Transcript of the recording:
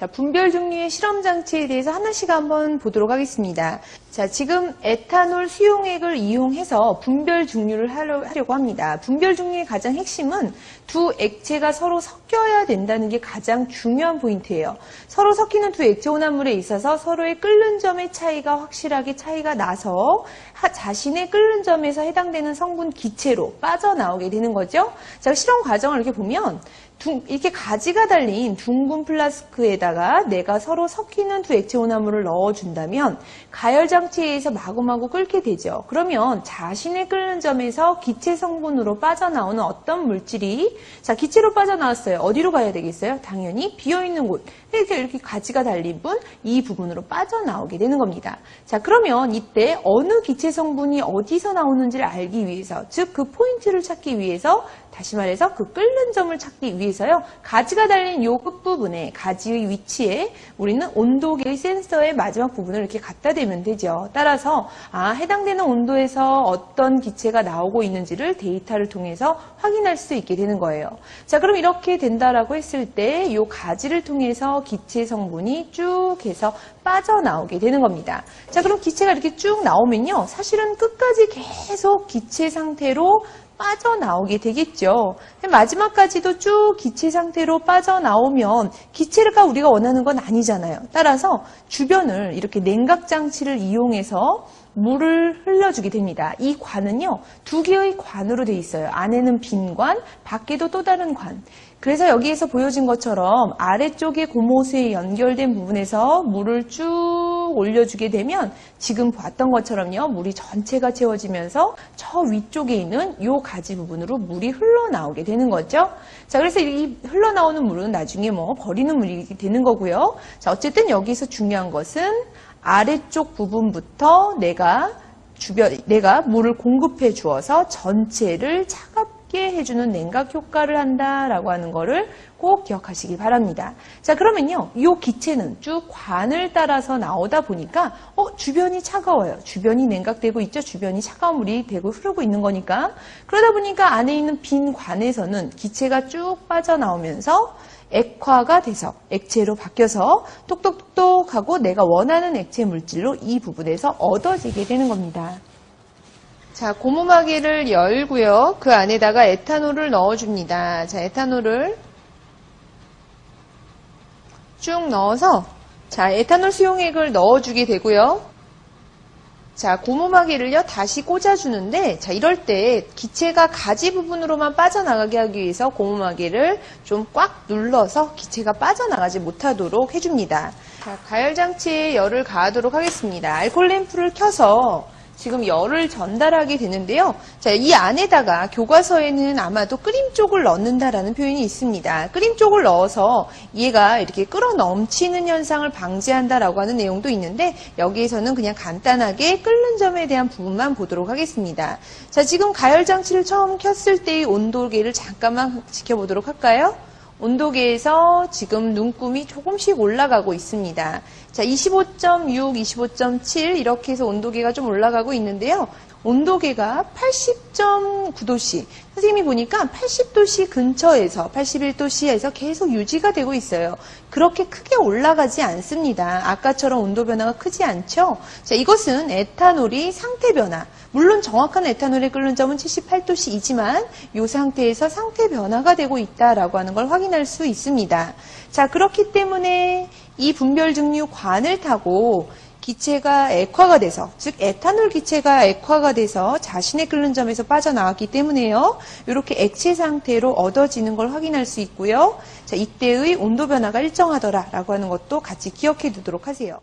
자, 분별 종류의 실험 장치에 대해서 하나씩 한번 보도록 하겠습니다. 자, 지금 에탄올 수용액을 이용해서 분별 증류를 하려고 합니다. 분별 증류의 가장 핵심은 두 액체가 서로 섞여야 된다는 게 가장 중요한 포인트예요. 서로 섞이는 두 액체 혼합물에 있어서 서로의 끓는 점의 차이가 확실하게 차이가 나서 자신의 끓는 점에서 해당되는 성분 기체로 빠져나오게 되는 거죠. 자, 실험 과정을 이렇게 보면 이렇게 가지가 달린 둥근 플라스크에다가 내가 서로 섞이는 두 액체 혼합물을 넣어준다면 가열장치에 의해서 마구마구 끓게 되죠. 그러면 자신의 끓는 점에서 기체 성분으로 빠져나오는 어떤 물질이 자 기체로 빠져나왔어요. 어디로 가야 되겠어요? 당연히 비어있는 곳. 이렇게 가지가 달린 이 부분으로 빠져나오게 되는 겁니다. 자 그러면 이때 어느 기체 성분이 어디서 나오는지를 알기 위해서 즉 그 포인트를 찾기 위해서 다시 말해서 그 끓는 점을 찾기 위해서요. 가지가 달린 이 끝부분에 가지의 위치에 우리는 온도계의 센서의 마지막 부분을 이렇게 갖다 대면 되죠. 따라서 해당되는 온도에서 어떤 기체가 나오고 있는지를 데이터를 통해서 확인할 수 있게 되는 거예요. 자, 그럼 이렇게 된다라고 했을 때 이 가지를 통해서 기체 성분이 쭉 해서 빠져나오게 되는 겁니다. 자, 그럼 기체가 이렇게 쭉 나오면요. 사실은 끝까지 계속 기체 상태로 빠져나오게 되겠죠. 마지막까지도 쭉 기체 상태로 빠져나오면 기체가 우리가 원하는 건 아니잖아요. 따라서 주변을 이렇게 냉각 장치를 이용해서 물을 흘려주게 됩니다. 이 관은요, 두 개의 관으로 되어 있어요. 안에는 빈 관, 밖에도 또 다른 관. 그래서 여기에서 보여진 것처럼 아래쪽에 고무호스에 연결된 부분에서 물을 쭉 올려주게 되면 지금 봤던 것처럼요, 물이 전체가 채워지면서 저 위쪽에 있는 이 가지 부분으로 물이 흘러나오게 되는 거죠. 자, 그래서 이 흘러나오는 물은 나중에 버리는 물이 되는 거고요. 자, 어쨌든 여기서 중요한 것은 아래쪽 부분부터 내가 물을 공급해 주어서 전체를 차갑게 해주는 냉각 효과를 한다라고 하는 거를 꼭 기억하시기 바랍니다. 자, 그러면요, 이 기체는 쭉 관을 따라서 나오다 보니까 주변이 차가워요. 주변이 냉각되고 있죠. 주변이 차가운 물이 되고 흐르고 있는 거니까. 그러다 보니까 안에 있는 빈 관에서는 기체가 쭉 빠져나오면서 액화가 돼서 액체로 바뀌어서 똑똑똑똑하고 내가 원하는 액체 물질로 이 부분에서 얻어지게 되는 겁니다. 자, 고무마개를 열고요. 그 안에다가 에탄올을 넣어줍니다. 자, 에탄올을 쭉 넣어서 자, 에탄올 수용액을 넣어주게 되고요. 자, 고무마개를요, 다시 꽂아주는데, 자, 이럴 때 기체가 가지 부분으로만 빠져나가게 하기 위해서 고무마개를 좀 꽉 눌러서 기체가 빠져나가지 못하도록 해줍니다. 자, 가열장치에 열을 가하도록 하겠습니다. 알코올 램프를 켜서 지금 열을 전달하게 되는데요. 자, 이 안에다가 교과서에는 아마도 끓임 쪽을 넣는다라는 표현이 있습니다. 끓임 쪽을 넣어서 얘가 이렇게 끓어 넘치는 현상을 방지한다라고 하는 내용도 있는데 여기에서는 그냥 간단하게 끓는 점에 대한 부분만 보도록 하겠습니다. 자, 지금 가열장치를 처음 켰을 때의 온도계를 잠깐만 지켜보도록 할까요? 온도계에서 지금 눈금이 조금씩 올라가고 있습니다. 자, 25.6, 25.7 이렇게 해서 온도계가 좀 올라가고 있는데요. 온도계가 80.9도씨, 선생님이 보니까 80도씨 근처에서 81도씨에서 계속 유지가 되고 있어요. 그렇게 크게 올라가지 않습니다. 아까처럼 온도 변화가 크지 않죠? 자, 이것은 에탄올이 상태 변화, 물론 정확한 에탄올의 끓는 점은 78도씨이지만 이 상태에서 상태 변화가 되고 있다라고 하는 걸 확인할 수 있습니다. 자, 그렇기 때문에 이 분별 증류 관을 타고 기체가 액화가 돼서, 즉 에탄올 기체가 액화가 돼서 자신의 끓는 점에서 빠져나왔기 때문에요. 이렇게 액체 상태로 얻어지는 걸 확인할 수 있고요. 자, 이때의 온도 변화가 일정하더라라고 하는 것도 같이 기억해 두도록 하세요.